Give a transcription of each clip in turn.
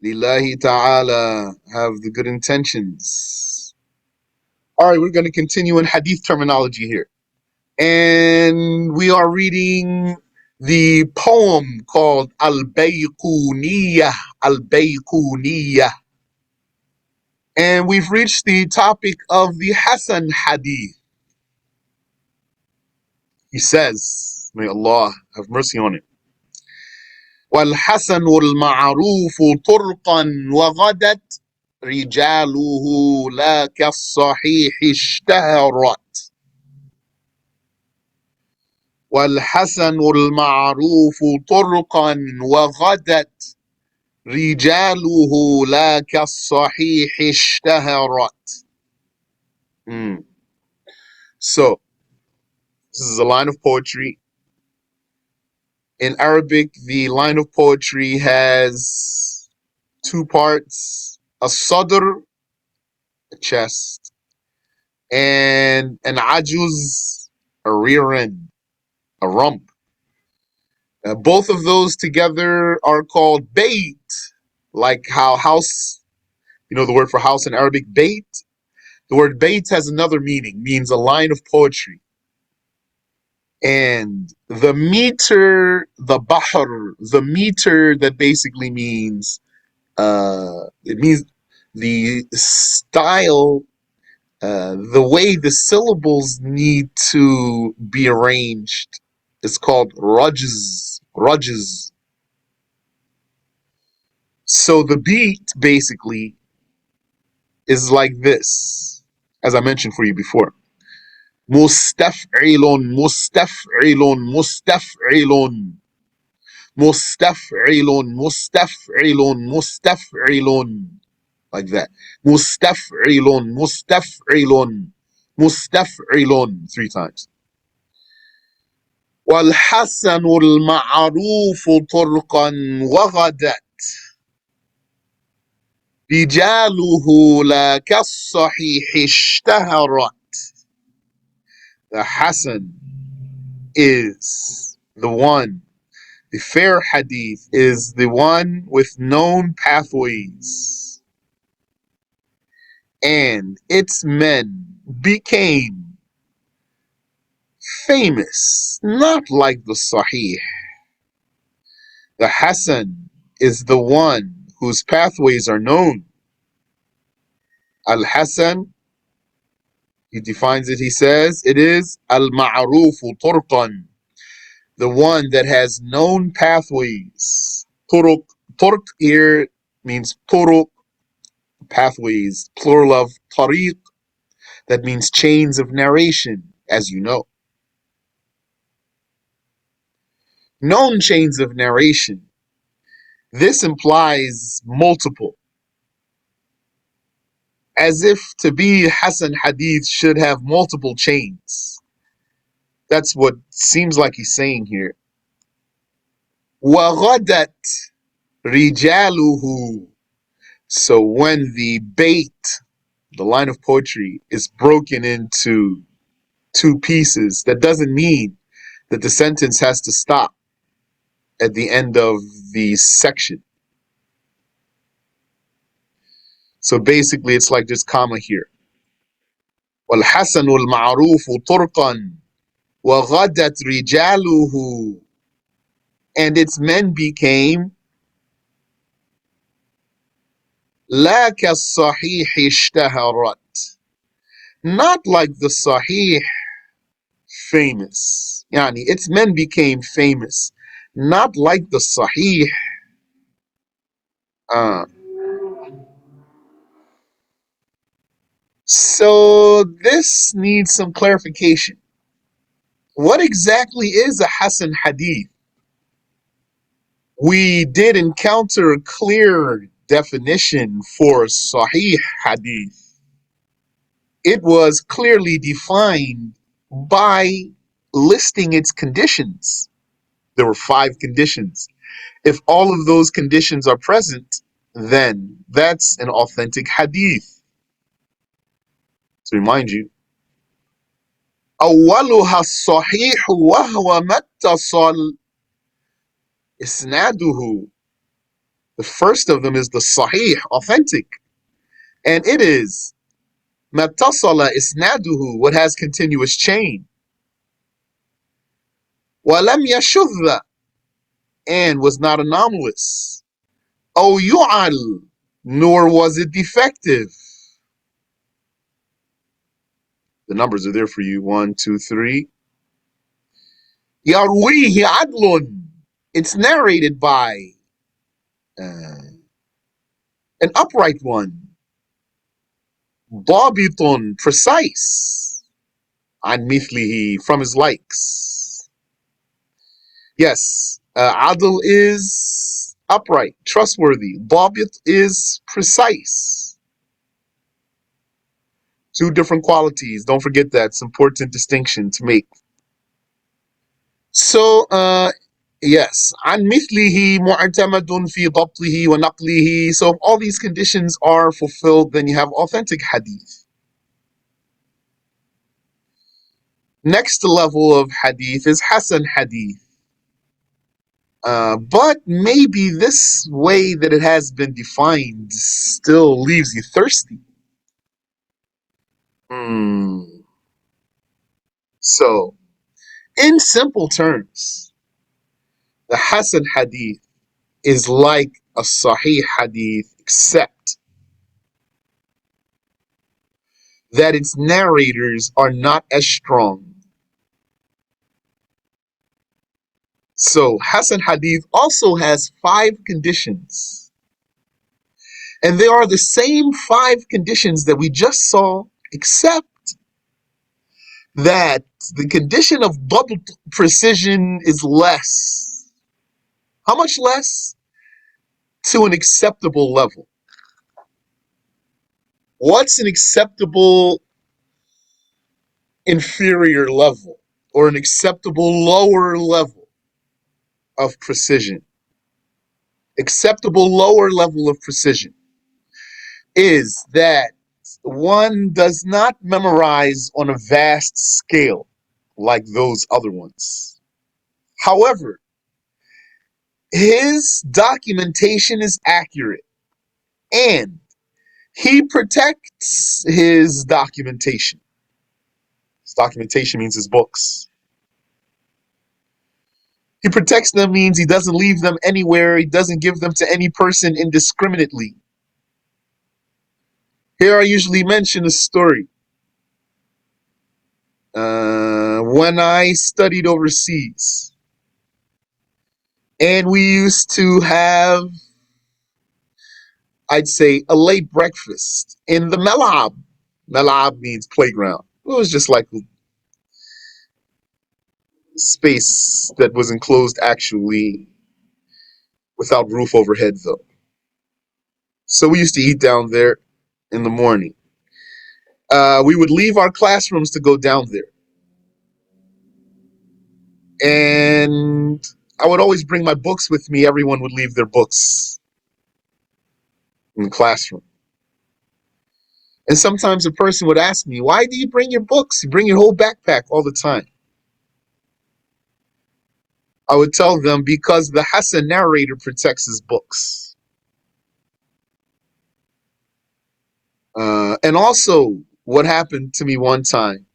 Lillahi ta'ala. Have the good intentions. All right, we're going to continue in hadith terminology here. And we are reading the poem called Al-Bayquniyyah. Al-Bayquniyyah. And we've reached the topic of the Hasan hadith. He says, may Allah have mercy on it. والحسن المعروف طرقا وغدت رجاله لا كالصحيح اشتهرت. والحسن المعروف طرقا وغدت رجاله لا كالصحيح اشتهرت. So, this is a line of poetry. In Arabic, the line of poetry has two parts: a sadr, a chest, and an ajuz, a rear end, a rump. Both of those together are called bait, like how house, the word for house in Arabic, bait. The word bait has another meaning, means a line of poetry. And the meter, the bahr, the meter that basically means, it means the style, the way the syllables need to be arranged. It's called rajz, rajz. So the beat basically is like this, as I mentioned for you before. مستفعل مستفعل مستفعل مستفعل مستفعل مستفعل, like that. مستفعل مستفعل مستفعل, three times. والحسن المعروف طرقا وغدت رجاله لا كالصحيح اشتهرت. The Hasan is the one, the fair hadith is the one with known pathways, and its men became famous, not like the Sahih. The Hasan is the one whose pathways are known. Al-Hasan, he defines it, he says, it is al-ma'rufu turqan, the one that has known pathways. Turuq, turq here means turuq, pathways, plural of tariq, that means chains of narration, as you know. Known chains of narration. This implies multiple, as if to be Hasan hadith should have multiple chains. That's what seems like he's saying here. وَغَدَتْ رِجَالُهُ. So when the bait, the line of poetry, is broken into two pieces, that doesn't mean that the sentence has to stop at the end of the section. So basically it's like this comma here. وَالْحَسَنُ الْمَعْرُوفُ طُرْقًا وَغَدَتْ رِجَالُهُ. And its men became لَا كَالصَّحِيحِ اشْتَهَرَتْ. Not like the Sahih, famous. Yani, its men became famous, not like the Sahih. So this needs some clarification. What exactly is a Hasan hadith? We did encounter a clear definition for Sahih hadith. It was clearly defined by listing its conditions. There were 5 conditions. If all of those conditions are present, then that's an authentic hadith. To remind you, أولها الصحيح وهو ما اتصل إسناده The first of them is the Sahih, authentic. And it is Matasala isnaduhu, what has continuous chain. Walam yashudha, and was not anomalous. O yu'al, nor was it defective. The numbers are there for you. 1, 2, 3. Yarwihi adlun. It's narrated by an upright one. Dabitun, precise. An mithlihi, from his likes. Yes, adl is upright, trustworthy. Dabit is precise. Two different qualities. Don't forget that. It's an important distinction to make. So, yes, عن مثله معتمد في ضبطه ونقله. So if all these conditions are fulfilled, then you have authentic hadith. Next level of hadith is Hasan hadith. But maybe this way that it has been defined still leaves you thirsty. So, in simple terms, the Hasan hadith is like a Sahih hadith, except that its narrators are not as strong. So, Hasan hadith also has 5 conditions. And they are the same 5 conditions that we just saw, except that the condition of dabt, precision, is less. How much less? To an acceptable level. What's an acceptable inferior level or an acceptable lower level of precision? Acceptable lower level of precision is that one does not memorize on a vast scale like those other ones. However, his documentation is accurate and he protects his documentation. His documentation means his books. He protects them means he doesn't leave them anywhere. He doesn't give them to any person indiscriminately. Here I usually mention a story. When I studied overseas, and we used to have, I'd say, a late breakfast in the melab. Melab means playground. It was just like a space that was enclosed actually without roof overhead though. So we used to eat down there in the morning. We would leave our classrooms to go down there. And I would always bring my books with me. Everyone would leave their books in the classroom. And sometimes a person would ask me, why do you bring your books? You bring your whole backpack all the time. I would tell them, because the Hasan narrator protects his books. And also, what happened to me one time,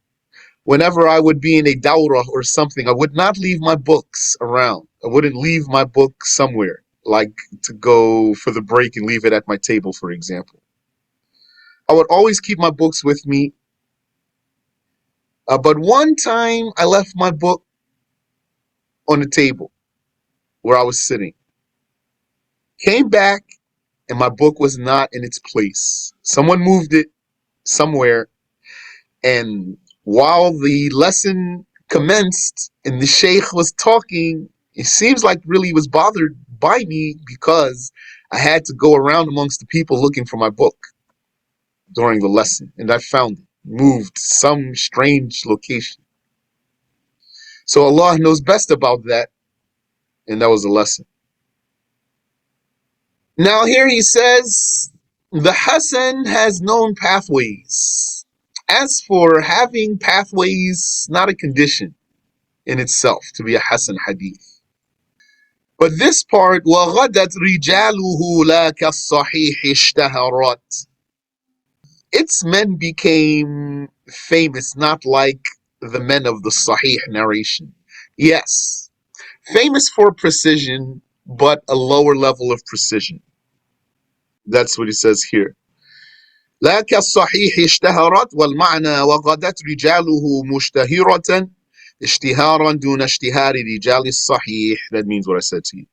whenever I would be in a dawrah or something, I would not leave my books around. I wouldn't leave my book somewhere, like to go for the break and leave it at my table, for example. I would always keep my books with me. But one time I left my book on the table where I was sitting. Came back and my book was not in its place. Someone moved it somewhere, and while the lesson commenced and the sheikh was talking, it seems like really he was bothered by me because I had to go around amongst the people looking for my book during the lesson, and I found it moved to some strange location. So Allah knows best about that, and that was a lesson. Now here he says, the Hasan has known pathways. As for having pathways, not a condition in itself to be a Hasan hadith. But this part, وَغَدَتْ رِجَالُهُ لَا كَالصَّحِيحِ اشْتَهَرَتْ. Its men became famous, not like the men of the Sahih narration. Yes, famous for precision, but a lower level of precision. That's what he says here. لا كالصحيح اشتهرت والمعنى وغدت رجاله مشتهرة اشتهارا دون اشتهار رجال الصحيح. That means what I said to you.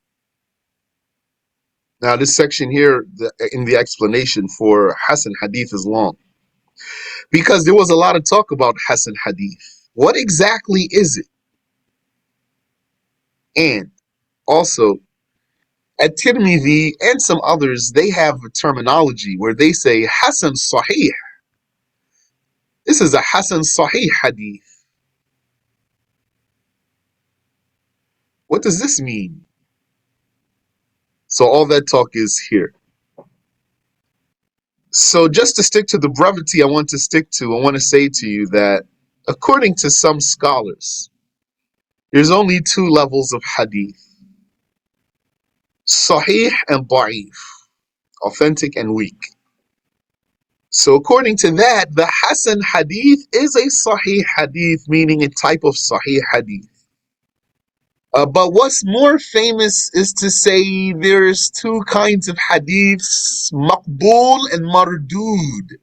Now this section here in the explanation for Hasan Hadith is long because there was a lot of talk about Hasan Hadith. What exactly is it? And also at Tirmidhi and some others, they have a terminology where they say Hasan Sahih. This is a Hasan Sahih Hadith. What does this mean? So all that talk is here. So just to stick to the brevity I want to say to you that according to some scholars, there's only two levels of hadith. Sahih and da'if, authentic and weak. So according to that, the Hasan hadith is a Sahih hadith, meaning a type of Sahih hadith. But what's more famous is to say there's two kinds of hadiths, maqbool and mardud.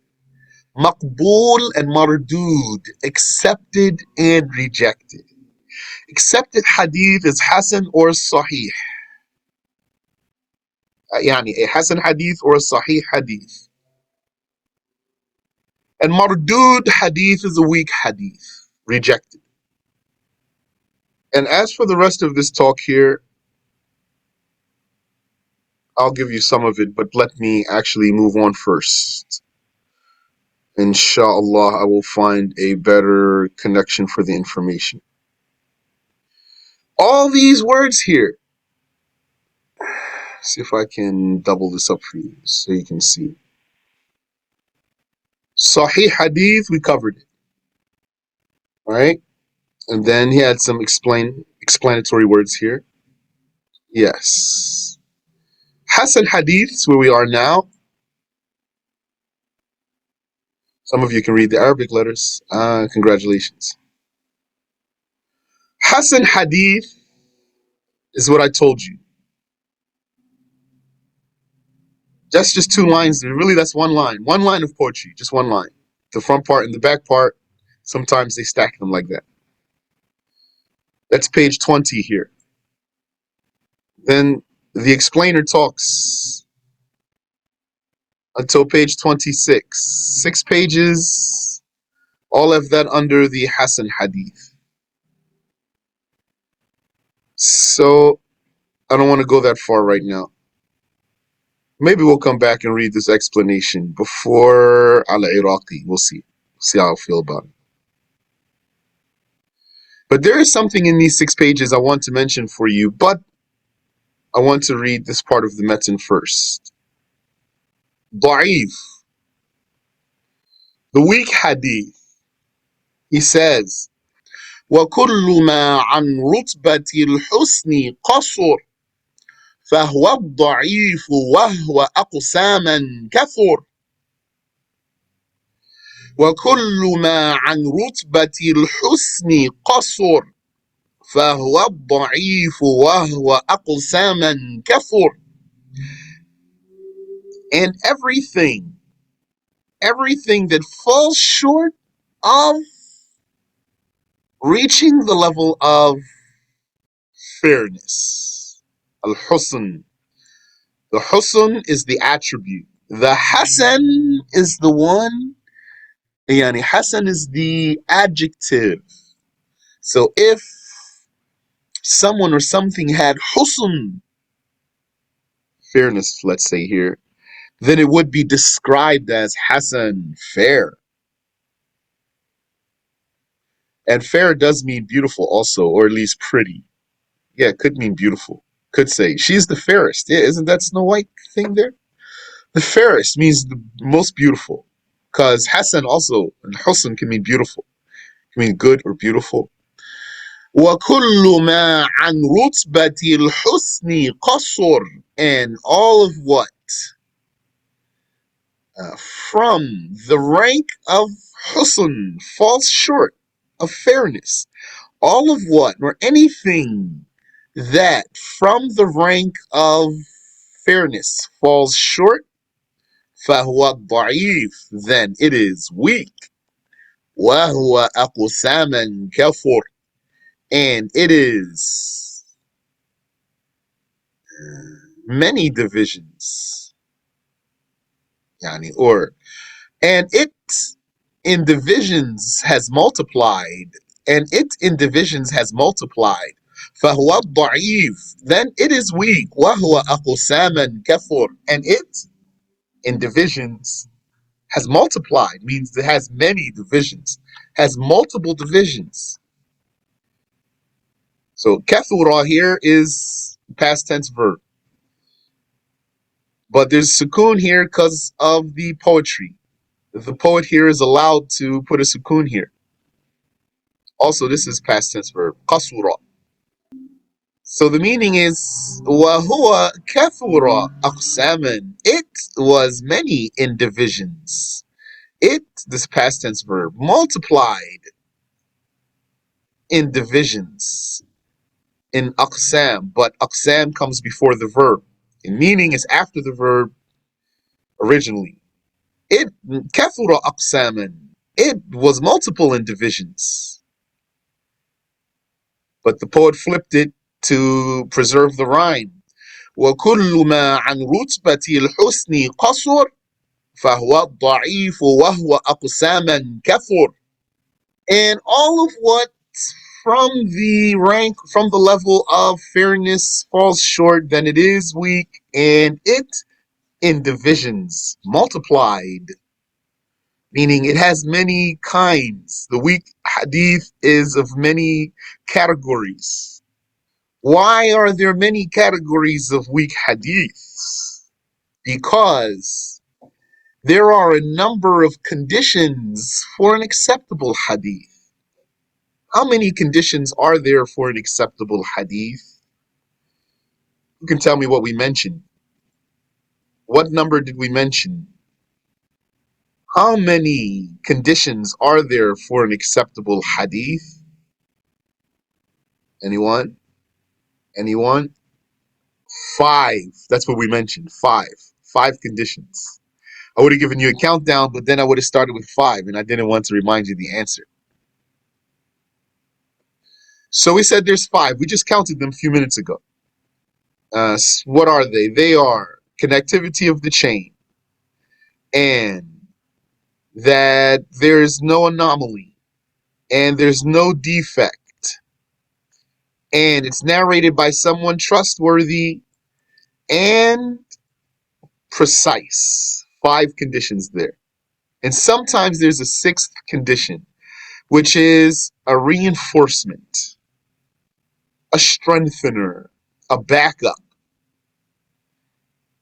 Maqbool and mardud, accepted and rejected. Accepted hadith is Hasan or Sahih. يعني a Hasan hadith or a Sahih hadith. And mardud hadith is a weak hadith, rejected. And as for the rest of this talk here, I'll give you some of it, but let me actually move on first. Inshallah, I will find a better connection for the information. All these words here, see if I can double this up for you so you can see. Sahih hadith, we covered it. All right? And then he had some explanatory words here. Yes. Hasan hadiths, where we are now. Some of you can read the Arabic letters. Congratulations. Hasan hadith is what I told you. That's just two lines. Really, that's one line. One line of poetry, just one line. The front part and the back part, sometimes they stack them like that. That's page 20 here. Then the explainer talks until page 26. 6 pages, all of that under the Hasan hadith. So I don't want to go that far right now. Maybe we'll come back and read this explanation before Al-Iraqi. We'll see. See how I feel about it. But there is something in these 6 pages I want to mention for you, but I want to read this part of the metin first. Da'if, the weak hadith. He says, وَكُلُّ مَا عَنْ رُتْبَةِ الْحُسْنِ قَصُرٍ فَهُوَ الضَّعِيفُ وَهُوَ أَقْسَامًا كَثُرٍ وَكُلُّ مَا عَنْ رُتْبَةِ الْحُسْنِ قَصُرٍ فَهُوَ الضَّعِيفُ وَهُوَ أَقْسَامًا كَثُرٍ. And everything that falls short of reaching the level of fairness. Al-Husn. The Husn is the attribute. The Hasan is the one. Yani Hasan is the adjective. So if someone or something had Husn, fairness, let's say here, then it would be described as Hasan, fair. And fair does mean beautiful also, or at least pretty. Yeah, it could mean beautiful. Could say, she's the fairest. Yeah, isn't that Snow White thing there? The fairest means the most beautiful. Because Hasan also, and Husn can mean beautiful. It can mean good or beautiful. وَكُلُّ مَا عَنْ رُتْبَةِ الْحُسْنِ قَصُرْ, and all of what from the rank of husn falls short of fairness. All of what or anything that from the rank of fairness falls short, فَهُوَ ضَعِيف, then it is weak. وَهُوَ أَقْسَامًا كَفُرْ, and it is many divisions. Yani, or and it in divisions has multiplied, and it in divisions has multiplied. فَهُوَ ضَعِيف, then it is weak. وَهُوَ أَقْسَامًا كَفُرْ, and it in divisions has multiplied, means it has many divisions, has multiple divisions. So kathura here is past tense verb, but there's sukoon here because of the poetry. The poet here is allowed to put a sukoon here. Also, this is past tense verb, qasura. So the meaning is وَهُوَ كَثُرَ أَقْسَامًا, it was many in divisions. It, this past tense verb, multiplied in divisions, in aqsam, but aqsam comes before the verb. And meaning is after the verb originally. It kathura aqsaman, it was multiple in divisions. But the poet flipped it to preserve the rhyme. وَكُلُّ مَا عَنْ رُتْبَةِ الْحُسْنِ قَصُرْ فَهُوَ الضَّعِيفُ وَهُوَ أَقْسَامًا كَثُرْ, and all of what from the rank, from the level of fairness falls short, then it is weak, and it in divisions multiplied, meaning it has many kinds. The weak hadith is of many categories. Why are there many categories of weak hadiths? Because there are a number of conditions for an acceptable hadith. How many conditions are there for an acceptable hadith? You can tell me what we mentioned. What number did we mention? How many conditions are there for an acceptable hadith? Anyone? Anyone? Five. That's what we mentioned. Five. Five conditions. I would have given you a countdown, but then I would have started with five, and I didn't want to remind you the answer. So we said there's five. We just counted them a few minutes ago. What are they? They are connectivity of the chain, and that there's no anomaly, and there's no defect, and it's narrated by someone trustworthy and precise. Five conditions there. And sometimes there's a sixth condition, which is a reinforcement, a strengthener, a backup.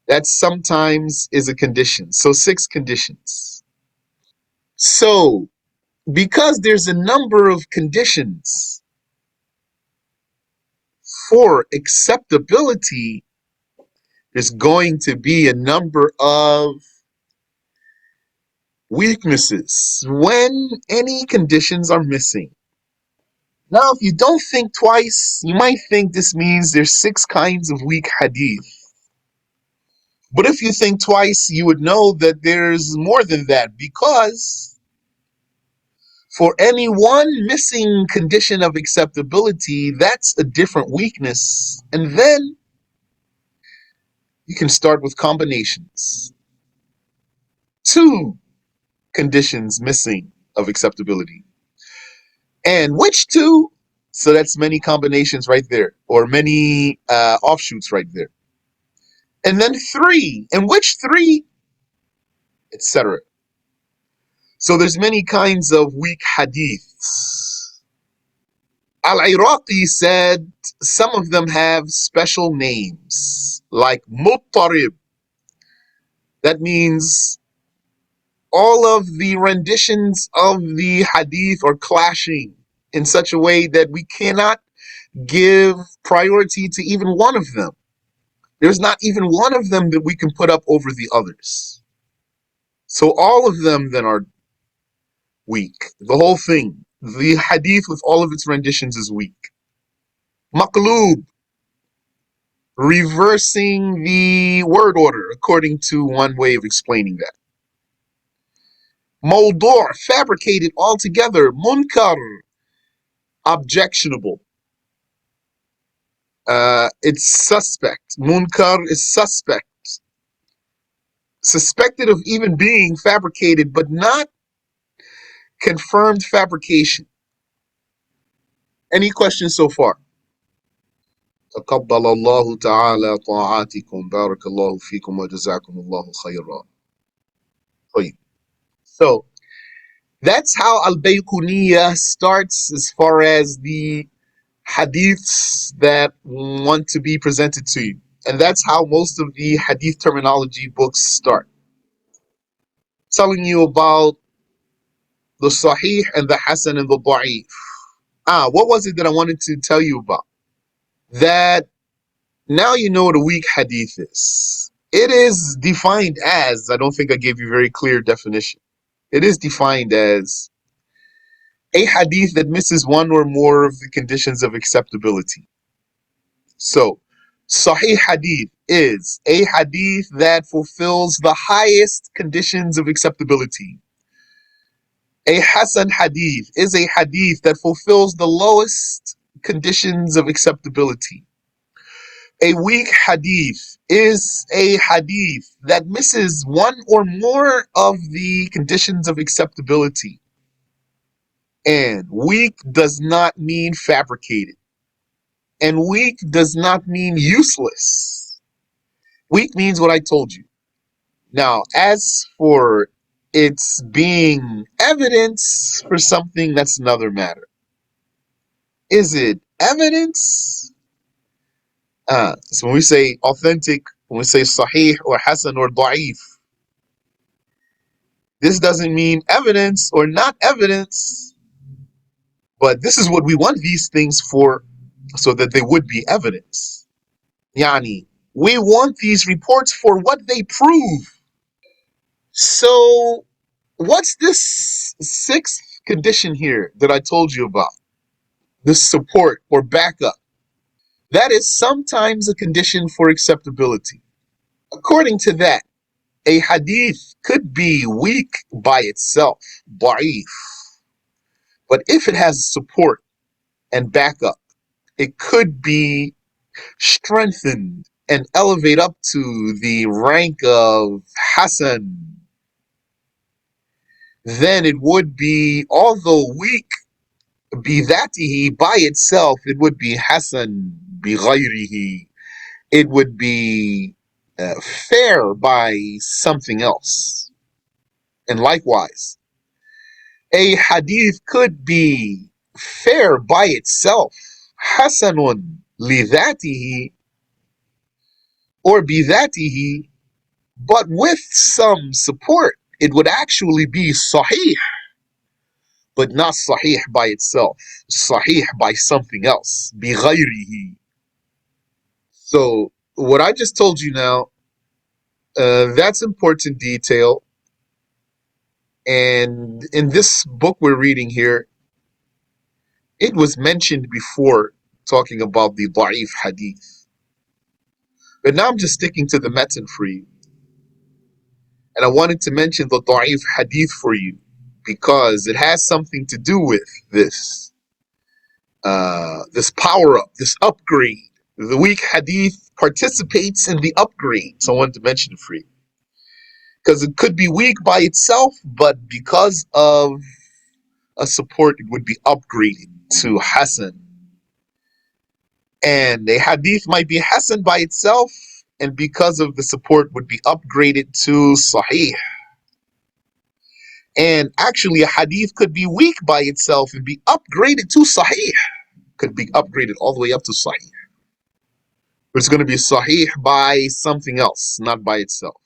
That sometimes is a condition. So six conditions. So because there's a number of conditions for acceptability, there's going to be a number of weaknesses when any conditions are missing. Now, if you don't think twice, you might think this means there's six kinds of weak hadith. But if you think twice, you would know that there's more than that, because for any one missing condition of acceptability, that's a different weakness. And then you can start with combinations. Two conditions missing of acceptability. And which two? So that's many combinations right there, or many offshoots right there. And then three. And which three? Etc. So there's many kinds of weak hadiths. Al-Iraqi said some of them have special names, like muttarib. That means all of the renditions of the hadith are clashing. in such a way that we cannot give priority to even one of them. There's not even one of them that we can put up over the others. So all of them then are weak. The whole thing, the hadith with all of its renditions is weak. Maqloob, reversing the word order according to one way of explaining that. Mawdu', fabricated altogether. Munkar, objectionable. It's suspect. Munkar is suspect. Suspected of even being fabricated, but not confirmed fabrication. Any questions so far? تقبل الله تعالى طاعاتكم بارك الله فيكم وجزاكم الله خيرا. So that's how Al-Bayquniyyah starts as far as the hadiths that want to be presented to you. And that's how most of the hadith terminology books start. Telling you about the Sahih and the Hasan and the Da'if. What was it that I wanted to tell you about? That now you know what a weak hadith is. It is defined as, I don't think I gave you a very clear definition. It is defined as a hadith that misses one or more of the conditions of acceptability. So, Sahih hadith is a hadith that fulfills the highest conditions of acceptability. A Hasan hadith is a hadith that fulfills the lowest conditions of acceptability. A weak hadith is a hadith that misses one or more of the conditions of acceptability. And weak does not mean fabricated. And weak does not mean useless. Weak means what I told you. Now, as for its being evidence for something, that's another matter. Is it evidence? So when we say authentic, when we say sahih or hasan or da'if, this doesn't mean evidence or not evidence, but this is what we want these things for, so that they would be evidence. Yani, we want these reports for what they prove. So, what's this sixth condition here that I told you about? This support or backup. That is sometimes a condition for acceptability. According to that, a hadith could be weak by itself, da'if. But if it has support and backup, it could be strengthened and elevate up to the rank of Hasan. Then it would be, although weak, bidhatihi, by itself, it would be Hasan bighayrihi. It would be fair by something else. And likewise, a hadith could be fair by itself, hasanun lidhatihi, or bidhatihi, but with some support, it would actually be sahih, but not sahih by itself, sahih by something else, bighayrihi. So what I just told you now, that's important detail. And in this book we're reading here, it was mentioned before, talking about the da'if hadith. But now I'm just sticking to the matan for you. And I wanted to mention the da'if hadith for you because it has something to do with this. This power up, this upgrade. The weak hadith participates in the upgrade. So I wanted to mention it for you. Because it could be weak by itself, but because of a support, it would be upgraded to Hasan. And a hadith might be Hasan by itself, and because of the support, would be upgraded to Sahih. And actually, a hadith could be weak by itself and be upgraded to Sahih. Could be upgraded all the way up to Sahih. But it's going to be Sahih by something else, not by itself.